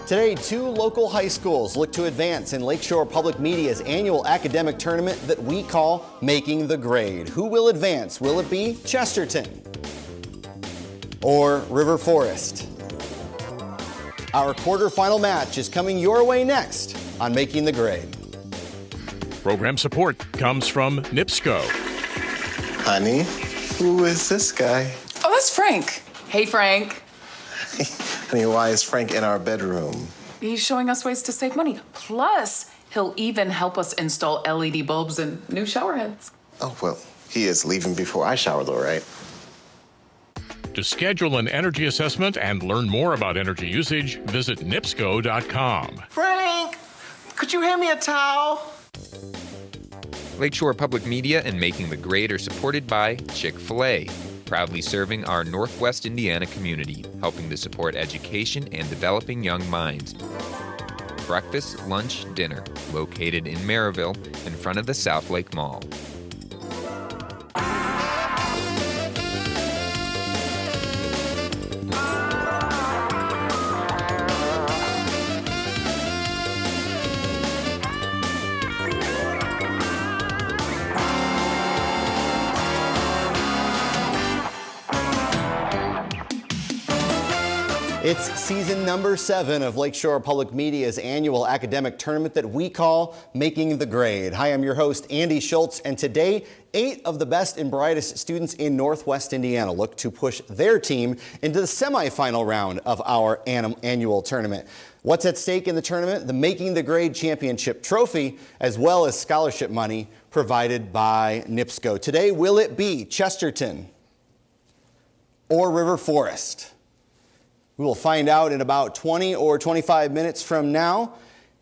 Today, 2 local high schools look to advance in Lakeshore Public Media's annual academic tournament that we call Making the Grade. Who will advance? Will it be Chesterton or River Forest? Our quarterfinal match is coming your way next on Making the Grade. Program support comes from NIPSCO. Honey, who is this guy? Oh, that's Frank. Hey, Frank. Honey, why is Frank in our bedroom? He's showing us ways to save money. Plus, he'll even help us install LED bulbs and new shower heads. Oh, well, he is leaving before I shower, though, right? To schedule an energy assessment and learn more about energy usage, visit nipsco.com. Frank, could you hand me a towel? Lakeshore Public Media and Making the Grade are supported by Chick-fil-A, proudly serving our Northwest Indiana community, helping to support education and developing young minds. Breakfast, lunch, dinner, located in Maryville in front of the South Lake Mall. It's season number 7 of Lakeshore Public Media's annual academic tournament that we call Making the Grade. Hi, I'm your host, Andy Schultz, and today, 8 of the best and brightest students in Northwest Indiana look to push their team into the semifinal round of our annual tournament. What's at stake in the tournament? The Making the Grade Championship trophy, as well as scholarship money provided by NIPSCO. Today, will it be Chesterton or River Forest? We will find out in about 20 or 25 minutes from now,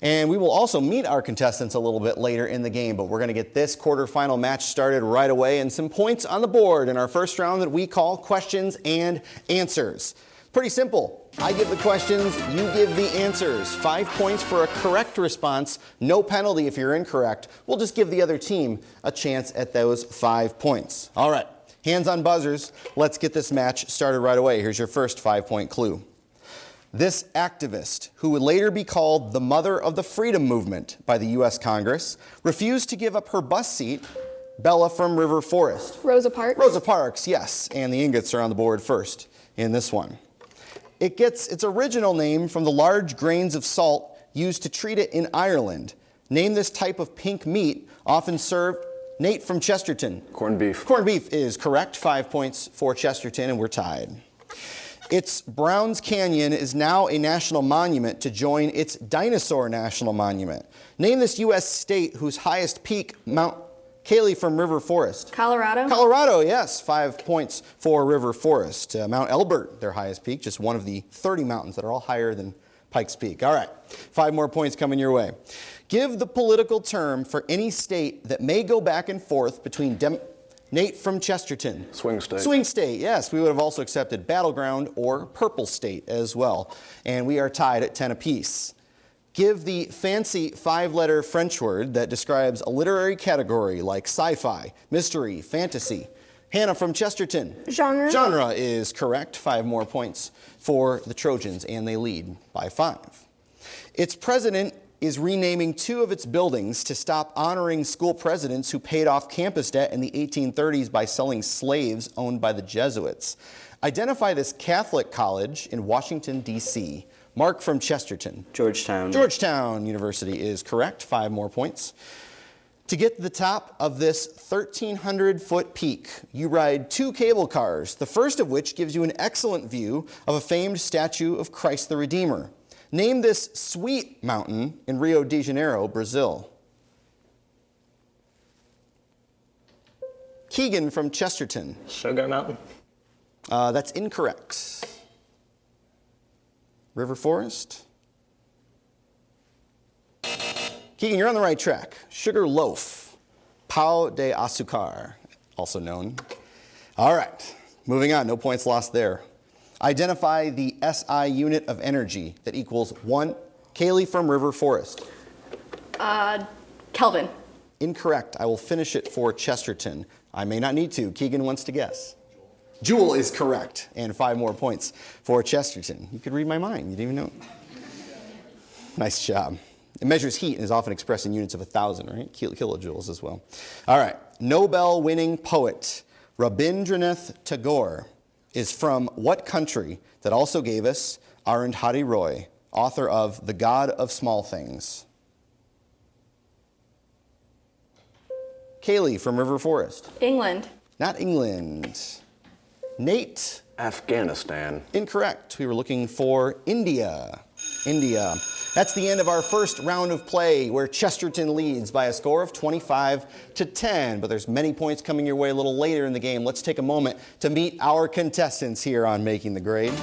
and we will also meet our contestants a little bit later in the game, but we're going to get this quarterfinal match started right away and some points on the board in our first round that we call questions and answers. Pretty simple. I give the questions, you give the answers. 5 points for a correct response, no penalty if you're incorrect. We'll just give the other team a chance at those 5 points. All right. Hands on buzzers, let's get this match started right away. Here's your first 5-point clue. This activist, who would later be called the mother of the freedom movement by the U.S. Congress, refused to give up her bus seat. Bella from River Forest. Rosa Parks. Rosa Parks, yes, and the ingots are on the board first in this one. It gets its original name from the large grains of salt used to treat it in Ireland. Name this type of pink meat often served. Nate from Chesterton. Corned beef. Corned beef is correct. 5 points for Chesterton, and we're tied. Its Browns Canyon is now a national monument to join its Dinosaur National Monument. Name this U.S. state whose highest peak, Mount Kaylee from River Forest. Colorado. Colorado, yes. 5 points for River Forest. Mount Elbert, their highest peak, just one of the 30 mountains that are all higher than Pikes Peak. All right, 5 more points coming your way. Give the political term for any state that may go back and forth between Nate from Chesterton. Swing state. Swing state, yes. We would have also accepted battleground or purple state as well. And we are tied at 10 apiece. Give the fancy 5-letter French word that describes a literary category like sci-fi, mystery, fantasy. Hannah from Chesterton. Genre. Genre is correct. 5 more points for the Trojans, and they lead by 5. Its president is renaming 2 of its buildings to stop honoring school presidents who paid off campus debt in the 1830s by selling slaves owned by the Jesuits. Identify this Catholic college in Washington, D.C. Mark from Chesterton. Georgetown. Georgetown University is correct. 5 more points. To get to the top of this 1,300-foot peak, you ride 2 cable cars, the first of which gives you an excellent view of a famed statue of Christ the Redeemer. Name this sweet mountain in Rio de Janeiro, Brazil. Keegan from Chesterton. Sugar Mountain. That's incorrect. River Forest. Keegan, you're on the right track. Sugar Loaf. Pau de Açúcar, also known. All right, moving on. No points lost there. Identify the SI unit of energy that equals 1. Kaylee from River Forest. Kelvin. Incorrect. I will finish it for Chesterton. I may not need to. Keegan wants to guess. Joule is correct. And 5 more points for Chesterton. You could read my mind. You didn't even know. Nice job. It measures heat and is often expressed in units of 1,000, right? Kilojoules as well. All right. Nobel-winning poet Rabindranath Tagore is from what country that also gave us Arundhati Roy, author of The God of Small Things? Kaylee from River Forest. England. Not England. Nate. Afghanistan. Incorrect. We were looking for India. India. That's the end of our first round of play, where Chesterton leads by a score of 25-10. But there's many points coming your way a little later in the game. Let's take a moment to meet our contestants here on Making the Grade.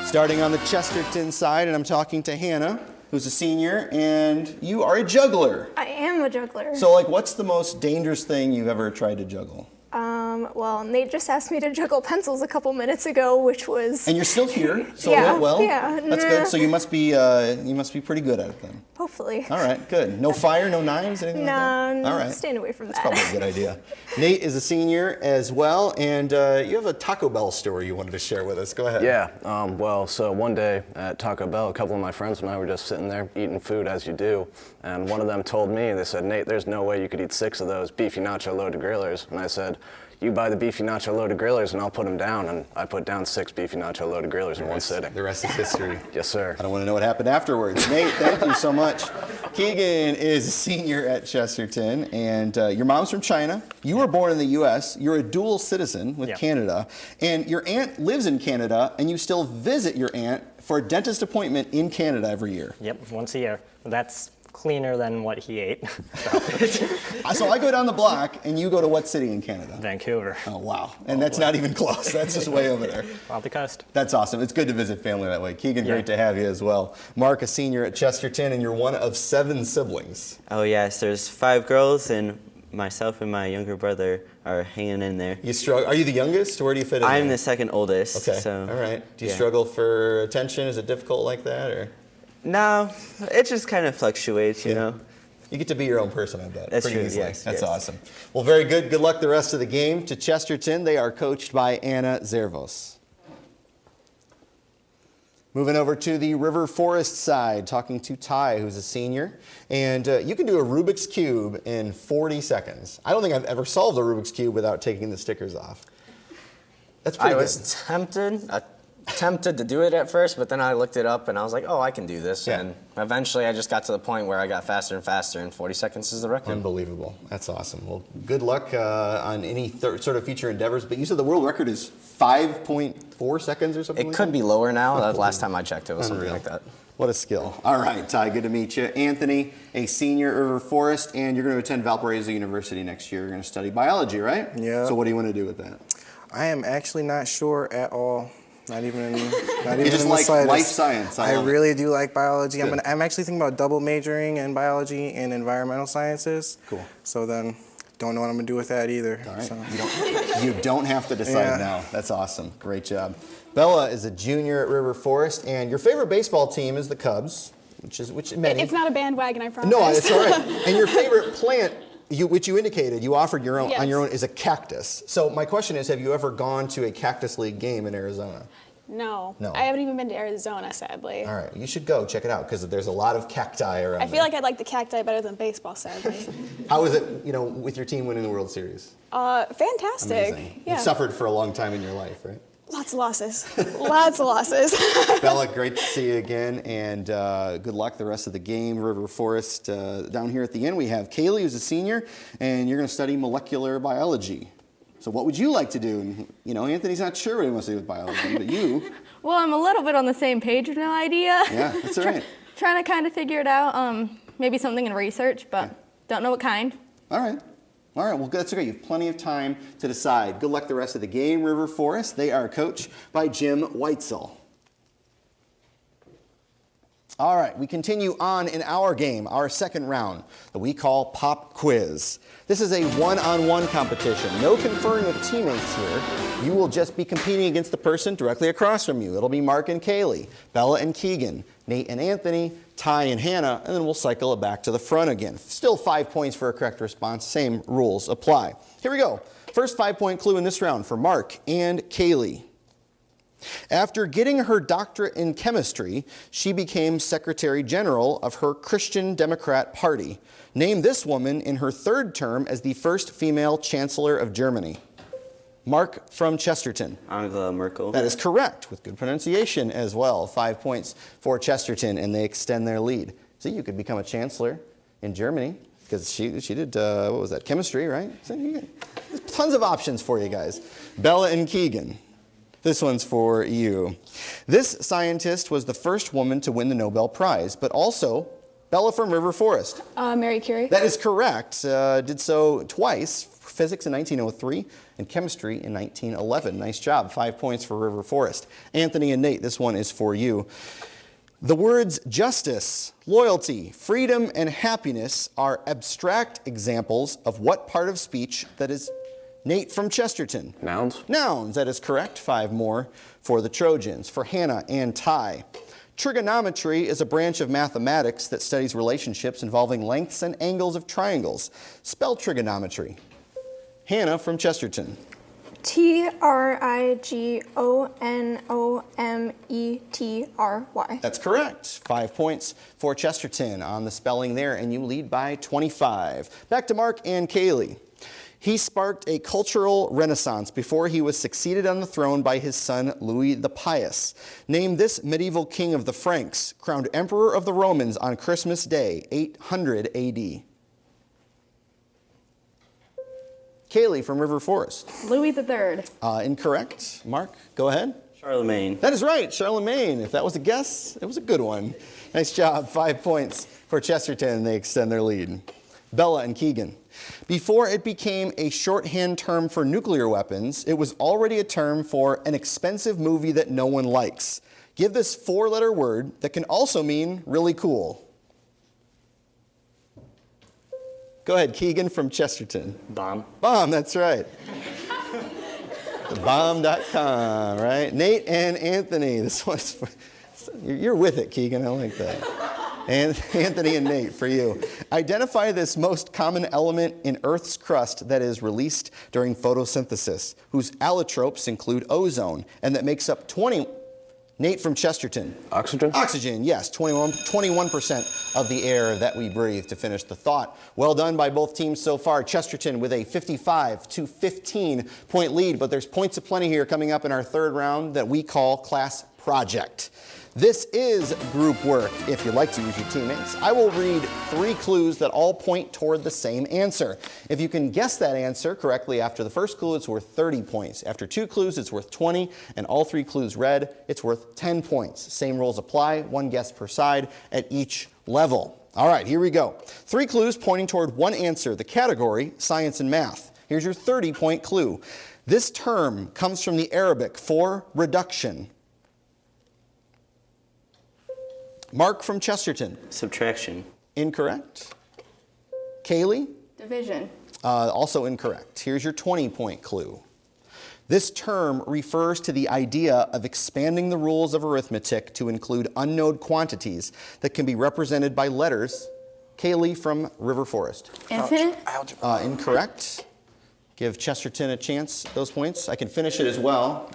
Starting on the Chesterton side, and I'm talking to Hannah, who's a senior, and you are a juggler. I am a juggler. So, like, what's the most dangerous thing you've ever tried to juggle? Well, Nate just asked me to juggle pencils a couple minutes ago, which was... And you're still here, so Yeah, it went well. yeah. That's good. So you must be pretty good at it then. Hopefully. All right, good. No fire, no knives, anything like that? No, All right. staying away from that. That's probably a good idea. Nate is a senior as well, and you have a Taco Bell story you wanted to share with us. Go ahead. Yeah, so one day at Taco Bell, a couple of my friends and I were just sitting there eating food as you do, and one of them told me, they said, Nate, there's no way you could eat 6 of those beefy nacho loaded grillers. And I said, you buy the beefy nacho loaded grillers and I'll put them down. And I put down 6 beefy nacho loaded grillers in one sitting. The rest is history. Yes, sir. I don't want to know what happened afterwards. Nate, thank you so much. Keegan is a senior at Chesterton, and your mom's from China. You were born in the U.S. You're a dual citizen with Canada, and your aunt lives in Canada, and you still visit your aunt for a dentist appointment in Canada every year. Yep, once a year. That's cleaner than what he ate. So I go down the block, and you go to what city in Canada? Vancouver. Oh, wow. And that's not even close. That's just way over there. Off the coast. That's awesome. It's good to visit family that way. Keegan, great to have you as well. Mark, a senior at Chesterton, and you're one of 7 siblings. Oh, yes. There's 5 girls, and myself and my younger brother are hanging in there. You struggle. Are you the youngest? Where do you fit in? I'm the second oldest. Okay. So, all right. Do you struggle for attention? Is it difficult like that, or? No, it just kind of fluctuates, you know. You get to be your own person, I bet. That's pretty true, easily. yes. That's awesome. Well, very good. Good luck the rest of the game to Chesterton. They are coached by Anna Zervos. Moving over to the River Forest side, talking to Ty, who's a senior. And you can do a Rubik's Cube in 40 seconds. I don't think I've ever solved a Rubik's Cube without taking the stickers off. That's pretty good. I was tempted to do it at first, but then I looked it up and I was like, oh, I can do this. Yeah. And eventually I just got to the point where I got faster and faster, and 40 seconds is the record. Unbelievable. That's awesome. Well, good luck on any sort of future endeavors. But you said the world record is 5.4 seconds or something It like could that? be lower now. The last time I checked, it was something like that. What a skill. All right, Ty, good to meet you. Anthony, a senior at River Forest, and you're going to attend Valparaiso University next year. You're going to study biology, right? Yeah. So what do you want to do with that? I am actually not sure at all. Not even You in just the like slightest. life science. I love it. really do like biology. Good. I'm actually thinking about double majoring in biology and environmental sciences. Cool. So then, don't know what I'm gonna do with that either. All right. So. You don't have to decide now. That's awesome. Great job. Bella is a junior at River Forest, and your favorite baseball team is the Cubs, which many. It's not a bandwagon, I promise. No, it's all right. And your favorite plant, which you indicated, you offered your own Yes. on your own, is a cactus. So my question is, have you ever gone to a Cactus League game in Arizona? No. No. I haven't even been to Arizona, sadly. All right, you should go check it out because there's a lot of cacti around. I feel like I'd like the cacti better than baseball, sadly. How is it, with your team winning the World Series? Fantastic. Amazing. Yeah. You've suffered for a long time in your life, right? Lots of losses. Lots of losses. Bella, great to see you again, and good luck the rest of the game. River Forest, down here at the end, we have Kaylee, who's a senior, and you're going to study molecular biology. So what would you like to do? Anthony's not sure what he wants to do with biology, but you... Well, I'm a little bit on the same page with no idea. Yeah, that's all right. Trying to kind of figure it out. Maybe something in research, but don't know what kind. All right, well, that's okay. You have plenty of time to decide. Good luck the rest of the game, River Forest. They are coached by Jim Weitzel. All right, we continue on in our game, our second round, that we call Pop Quiz. This is a one-on-one competition. No conferring with teammates here. You will just be competing against the person directly across from you. It'll be Mark and Kaylee, Bella and Keegan, Nate and Anthony, Ty and Hannah, and then we'll cycle it back to the front again. Still 5 points for a correct response. Same rules apply. Here we go. First 5-point clue in this round for Mark and Kaylee. After getting her doctorate in chemistry, she became Secretary General of her Christian Democrat Party. Name this woman in her third term as the first female Chancellor of Germany. Mark from Chesterton. Angela Merkel. That is correct, with good pronunciation as well. 5 points for Chesterton, and they extend their lead. So you could become a chancellor in Germany, because she did, what was that, chemistry, right? So there's tons of options for you guys. Bella and Keegan. This one's for you. This scientist was the first woman to win the Nobel Prize, but also Bella from River Forest. Mary Curie. That is correct. Did so twice, physics in 1903 and chemistry in 1911. Nice job. 5 points for River Forest. Anthony and Nate, this one is for you. The words justice, loyalty, freedom, and happiness are abstract examples of what part of speech that is? Nate from Chesterton. Nouns. Nouns, that is correct. 5 more for the Trojans. For Hannah and Ty. Trigonometry is a branch of mathematics that studies relationships involving lengths and angles of triangles. Spell trigonometry. Hannah from Chesterton. Trigonometry. That's correct. 5 points for Chesterton on the spelling there, and you lead by 25. Back to Mark and Kaylee. He sparked a cultural renaissance before he was succeeded on the throne by his son Louis the Pious. Name this medieval king of the Franks, crowned emperor of the Romans on Christmas Day, 800 AD. Kaylee from River Forest. Louis III. Incorrect. Mark, go ahead. Charlemagne. That is right, Charlemagne. If that was a guess, it was a good one. Nice job. 5 points for Chesterton. They extend their lead. Bella and Keegan. Before it became a shorthand term for nuclear weapons, it was already a term for an expensive movie that no one likes. Give this 4-letter word that can also mean really cool. Go ahead, Keegan from Chesterton. Bomb. Bomb, that's right. Thebomb.com, right? Nate and Anthony. This one's for, you're with it, Keegan. I like that. And Anthony and Nate, for you. Identify this most common element in Earth's crust that is released during photosynthesis, whose allotropes include ozone, and that makes up 20... Nate from Chesterton. Oxygen? Oxygen, yes. 21% of the air that we breathe, to finish the thought. Well done by both teams so far. Chesterton with a 55-15 point lead, but there's points aplenty here coming up in our third round that we call Class Project. This is group work, if you like to use your teammates. I will read 3 clues that all point toward the same answer. If you can guess that answer correctly after the first clue, it's worth 30 points. After 2 clues, it's worth 20, and all 3 clues read, it's worth 10 points. Same rules apply, 1 guess per side at each level. All right, here we go. 3 clues pointing toward one answer, the category, science and math. Here's your 30-point clue. This term comes from the Arabic for reduction. Mark from Chesterton. Subtraction. Incorrect. Kaylee? Division. Also incorrect. Here's your 20-point clue. This term refers to the idea of expanding the rules of arithmetic to include unknown quantities that can be represented by letters. Kaylee from River Forest. Infinite. Incorrect. Give Chesterton a chance, those points. I can finish it as well.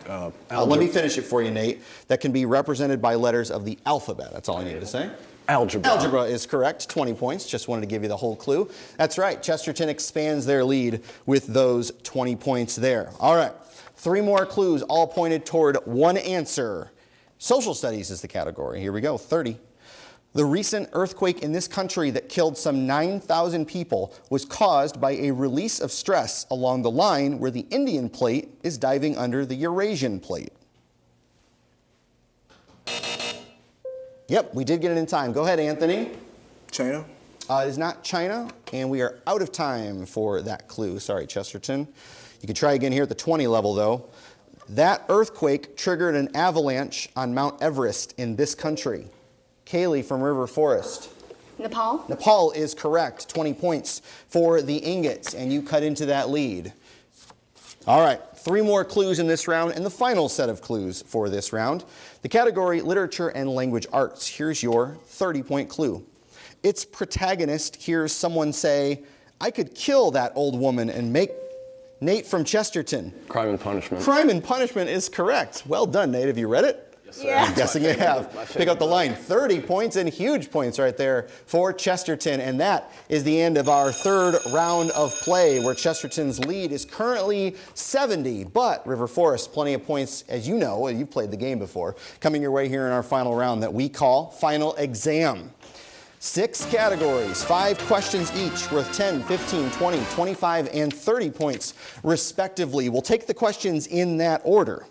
Let me finish it for you, Nate. That can be represented by letters of the alphabet. That's all I needed to say. Algebra. Algebra is correct. 20 points. Just wanted to give you the whole clue. That's right. Chesterton expands their lead with those 20 points there. All right. 3 more clues, all pointed toward one answer. Social studies is the category. Here we go. 30. The recent earthquake in this country that killed some 9,000 people was caused by a release of stress along the line where the Indian plate is diving under the Eurasian plate. Yep, we did get it in time. Go ahead, Anthony. China? It is not China, and we are out of time for that clue. Sorry, Chesterton. You can try again here at the 20 level, though. That earthquake triggered an avalanche on Mount Everest in this country. Kaylee from River Forest. Nepal. Nepal is correct. 20 points for the ingots, and you cut into that lead. All right, 3 more clues in this round, and the final set of clues for this round. The category, literature and language arts. Here's your 30-point clue. Its protagonist hears someone say, "I could kill that old woman and make..." Nate from Chesterton. Crime and Punishment. Crime and Punishment is correct. Well done, Nate. Have you read it? Yes, sir. I'm guessing you have. Pick up the line. 30 points and huge points right there for Chesterton. And that is the end of our third round of play, where Chesterton's lead is currently 70. But River Forest, plenty of points, as you know, you've played the game before, coming your way here in our final round that we call Final Exam. 6 categories, 5 questions each, worth 10, 15, 20, 25, and 30 points, respectively. We'll take the questions in that order.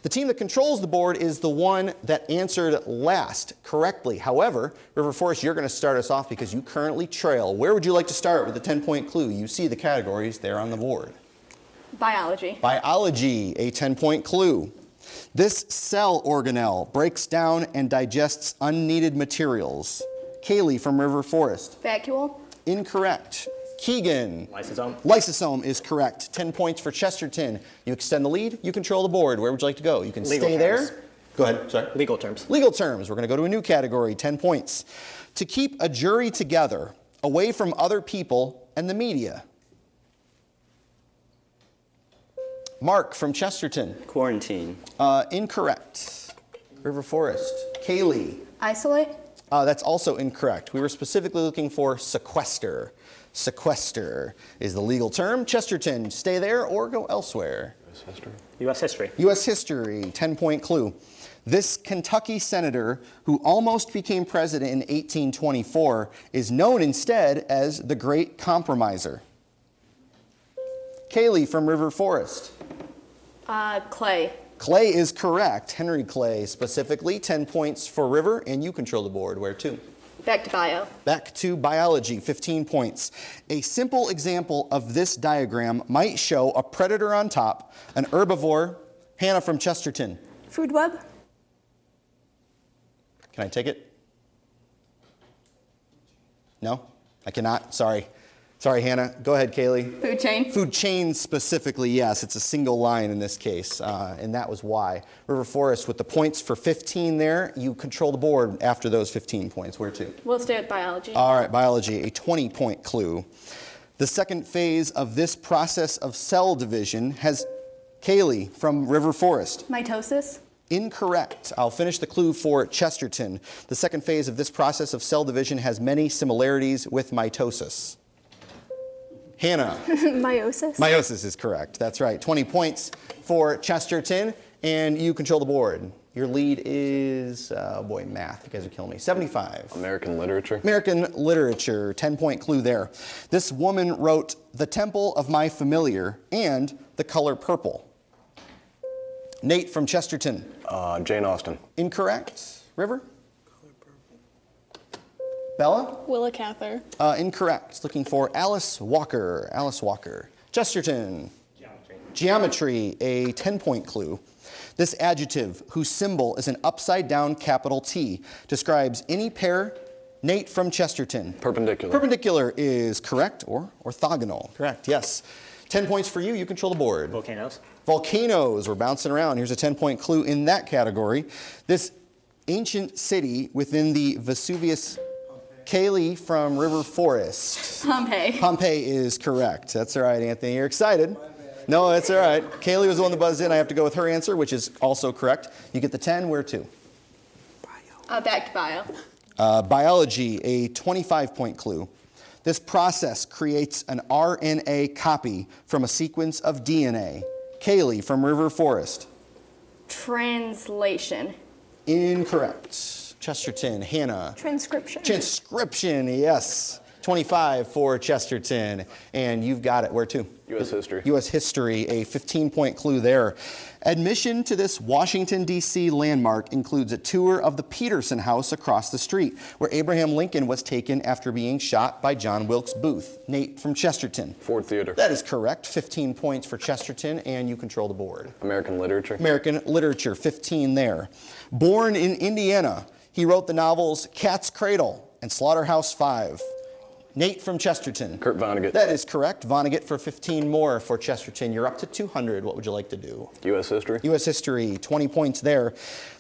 The team that controls the board is the one that answered last correctly. However, River Forest, you're going to start us off because you currently trail. Where would you like to start with the 10-point clue? You see the categories there on the board. Biology. Biology, a 10-point clue. This cell organelle breaks down and digests unneeded materials. Kaylee from River Forest. Vacuole. Incorrect. Keegan. Lysosome. Lysosome is correct. 10 points for Chesterton. You extend the lead, you control the board. Where would you like to go? You can Legal stay terms. there. Go ahead, sorry. Legal terms. Legal terms. We're going to go to a new category, 10 points. To keep a jury together, away from other people and the media. Mark from Chesterton. Quarantine. Incorrect. River Forest. Kaylee. Isolate. That's also incorrect. We were specifically looking for sequester. Sequester is the legal term. Chesterton, stay there or go elsewhere. U.S. history. U.S. history, 10-point clue. This Kentucky senator, who almost became president in 1824, is known instead as the Great Compromiser. Kaylee from River Forest. Clay. Clay is correct. Henry Clay specifically. 10 points for River, and you control the board. Where to? Back to bio. Back to biology, 15 points. A simple example of this diagram might show a predator on top, an herbivore. Hannah from Chesterton. Food web. Can I take it? No? I cannot? Sorry. Sorry, Hannah. Go ahead, Kaylee. Food chain. Food chain specifically, yes. It's a single line in this case, and that was why. River Forest with the points for 15 there. You control the board after those 15 points. Where to? We'll stay with biology. All right, biology, a 20-point clue. The second phase of this process of cell division has Kaylee from River Forest. Mitosis. Incorrect. I'll finish the clue for Chesterton. The second phase of this process of cell division has many similarities with mitosis. Hannah. Meiosis. Meiosis is correct. That's right. 20 points for Chesterton, and you control the board. Your lead is, boy, math. You guys are killing me. 75. American literature. American literature. 10-point clue there. This woman wrote The Temple of My Familiar and The Color Purple. Nate from Chesterton. Jane Austen. Incorrect. River? Bella? Willa Cather. Incorrect. Looking for Alice Walker. Alice Walker. Chesterton. Geometry, a 10-point clue. This adjective, whose symbol is an upside-down capital T, describes any pair. Nate from Chesterton. Perpendicular. Perpendicular is correct, or orthogonal. Correct, yes. 10 points for you. You control the board. Volcanoes. Volcanoes. We're bouncing around. Here's a 10-point clue in that category. This ancient city within the Vesuvius. Kaylee from River Forest. Pompeii. Pompeii is correct. That's all right, Anthony. You're excited. No, that's all right. Kaylee was the one that buzzed in. I have to go with her answer, which is also correct. You get the 10. Where to? Back to bio. Biology, a 25-point clue. This process creates an RNA copy from a sequence of DNA. Kaylee from River Forest. Translation. Incorrect. Chesterton. Hannah. Transcription. Transcription, yes. 25 for Chesterton. And you've got it. Where to? U.S. history. U.S. history, a 15-point clue there. Admission to this Washington, D.C. landmark includes a tour of the Peterson House across the street, where Abraham Lincoln was taken after being shot by John Wilkes Booth. Nate from Chesterton. Ford Theater. That is correct. 15 points for Chesterton, and you control the board. American literature. American literature, 15 there. Born in Indiana, he wrote the novels Cat's Cradle and Slaughterhouse-Five. Nate from Chesterton. Kurt Vonnegut. That is correct. Vonnegut for 15 more for Chesterton. You're up to 200. What would you like to do? U.S. history. U.S. history, 20 points there.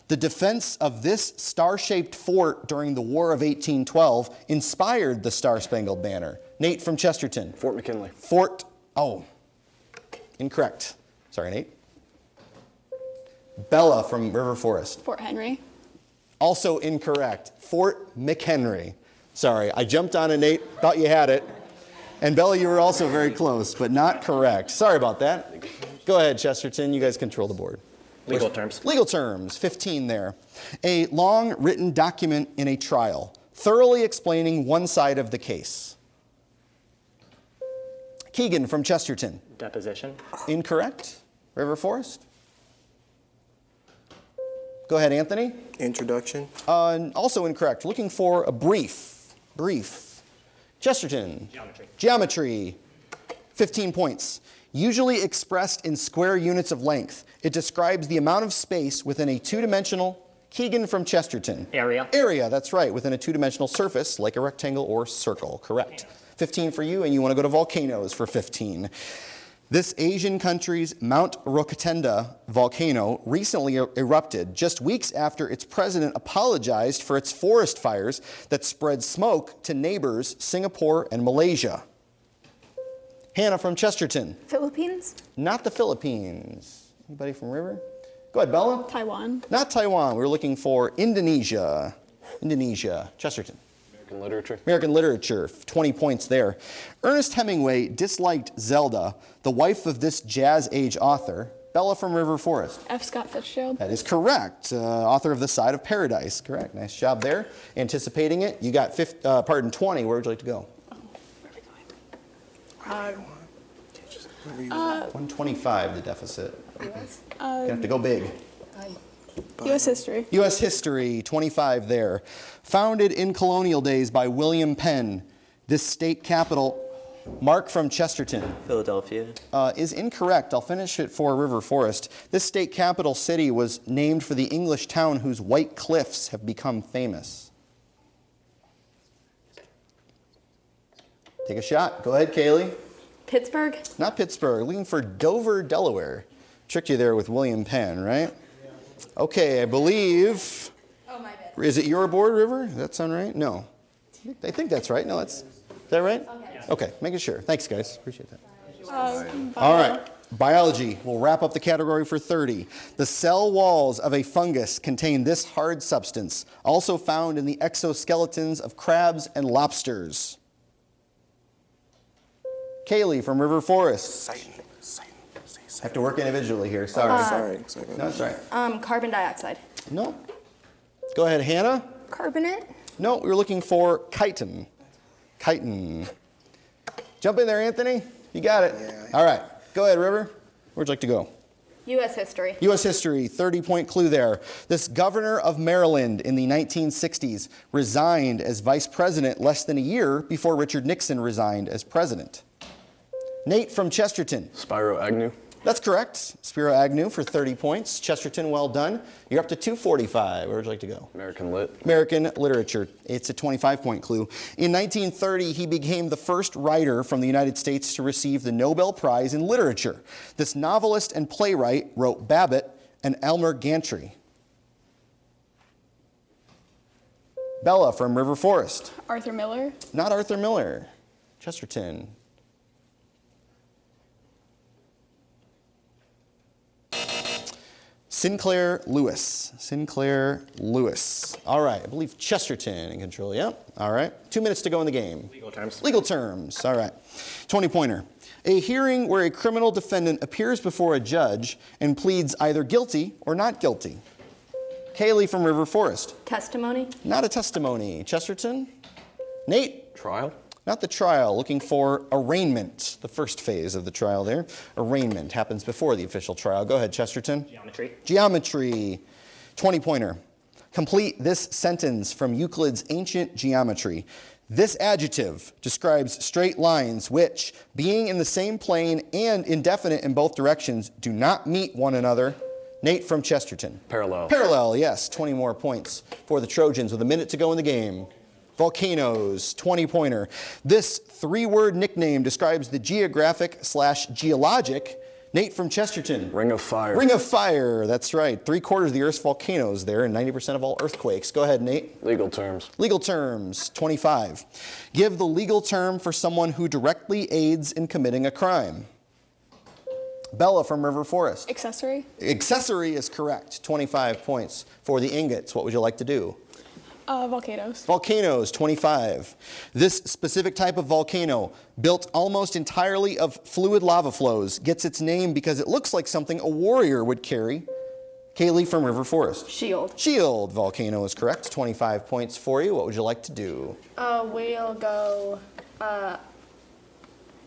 The defense of this star-shaped fort during the War of 1812 inspired the Star-Spangled Banner. Nate from Chesterton. Fort McKinley. Incorrect. Sorry, Nate. Bella from River Forest. Fort Henry. Also incorrect. Fort McHenry. Sorry, I jumped on it, Nate. Thought you had it. And Bella, you were also very close, but not correct. Sorry about that. Go ahead, Chesterton. You guys control the board. Legal terms. Legal terms, 15 there. A long written document in a trial, thoroughly explaining one side of the case. Keegan from Chesterton. Deposition. Incorrect. River Forest. Go ahead, Anthony. Introduction. Also incorrect. Looking for a brief. Brief. Chesterton. Geometry. Geometry. 15 points. Usually expressed in square units of length, it describes the amount of space within a two-dimensional. Keegan from Chesterton. Area. Area, that's right, within a two-dimensional surface, like a rectangle or circle. Correct. 15 for you, and you want to go to volcanoes for 15. This Asian country's Mount Rokatenda volcano recently erupted just weeks after its president apologized for its forest fires that spread smoke to neighbors Singapore and Malaysia. Hannah from Chesterton. Philippines? Not the Philippines. Anybody from River? Go ahead, Bella. Taiwan. Not Taiwan. We were looking for Indonesia. Indonesia. Chesterton. American literature. American literature, 20 points there. Ernest Hemingway disliked Zelda, the wife of this jazz age author. Bella from River Forest. F. Scott Fitzgerald. That is correct. Author of The Side of Paradise. Correct. Nice job there. Anticipating it. You got 20. Where would you like to go? Where are we going? 125, the deficit. U.S. You have to go big. U.S. history. U.S. history, 25 there. Founded in colonial days by William Penn, this state capital, Mark from Chesterton. Philadelphia. Is incorrect. I'll finish it for River Forest. This state capital city was named for the English town whose white cliffs have become famous. Take a shot. Go ahead, Kaylee. Pittsburgh. Not Pittsburgh. Looking for Dover, Delaware. Tricked you there with William Penn, right? Okay, I believe. Oh, my bad. Is it your board, River? Does that sound right? No. I think that's right. No, is that right? Okay, making sure. Thanks, guys. Appreciate that. All right. Biology. We'll wrap up the category for 30. The cell walls of a fungus contain this hard substance, also found in the exoskeletons of crabs and lobsters. Kaylee from River Forest. Have to work individually here. Sorry. No, that's right. Carbon dioxide. No. Go ahead, Hannah. Carbonate? No, we were looking for chitin. Chitin. Jump in there, Anthony. You got it. All right. Go ahead, River. Where'd you like to go? U.S. history. U.S. history, 30-point clue there. This governor of Maryland in the 1960s resigned as vice president less than a year before Richard Nixon resigned as president. Nate from Chesterton. Spiro Agnew. That's correct. Spiro Agnew for 30 points. Chesterton, well done. You're up to 245. Where would you like to go? American lit. American literature. It's a 25-point clue. In 1930, he became the first writer from the United States to receive the Nobel Prize in Literature. This novelist and playwright wrote Babbitt and Elmer Gantry. Bella from River Forest. Arthur Miller. Not Arthur Miller. Chesterton. Sinclair Lewis. Sinclair Lewis. All right, I believe Chesterton in control, yeah? All right, 2 minutes to go in the game. Legal terms. Legal terms, all right. 20-pointer. A hearing where a criminal defendant appears before a judge and pleads either guilty or not guilty. Kaylee from River Forest. Testimony. Not a testimony. Chesterton? Nate? Trial. Not the trial, looking for arraignment, the first phase of the trial there. Arraignment happens before the official trial. Go ahead, Chesterton. Geometry. Geometry, 20-pointer. Complete this sentence from Euclid's Ancient Geometry. This adjective describes straight lines which, being in the same plane and indefinite in both directions, do not meet one another. Nate from Chesterton. Parallel. Parallel, yes, 20 more points for the Trojans with a minute to go in the game. Volcanoes, 20-pointer. This three-word nickname describes the geographic/geologic. Nate from Chesterton. Ring of fire. Ring of fire, that's right. 3/4 of the Earth's volcanoes there and 90% of all earthquakes. Go ahead, Nate. Legal terms. Legal terms, 25. Give the legal term for someone who directly aids in committing a crime. Bella from River Forest. Accessory. Accessory is correct. 25 points for the ingots. What would you like to do? Volcanoes. Volcanoes, 25. This specific type of volcano, built almost entirely of fluid lava flows, gets its name because it looks like something a warrior would carry. Kaylee from River Forest. Shield. Shield volcano is correct. 25 points for you. What would you like to do? We'll go,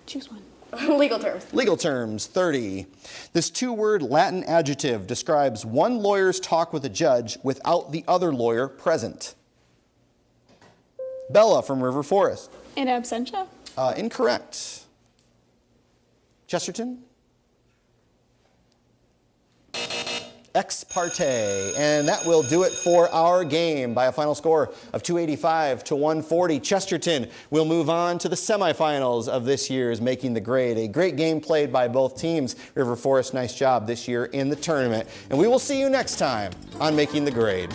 choose one. Legal terms. Legal terms, 30. This two-word Latin adjective describes one lawyer's talk with a judge without the other lawyer present. Bella from River Forest. In absentia. Incorrect. Chesterton? Ex parte. And that will do it for our game by a final score of 285 to 140. Chesterton will move on to the semifinals of this year's Making the Grade. A great game played by both teams. River Forest, nice job this year in the tournament. And we will see you next time on Making the Grade.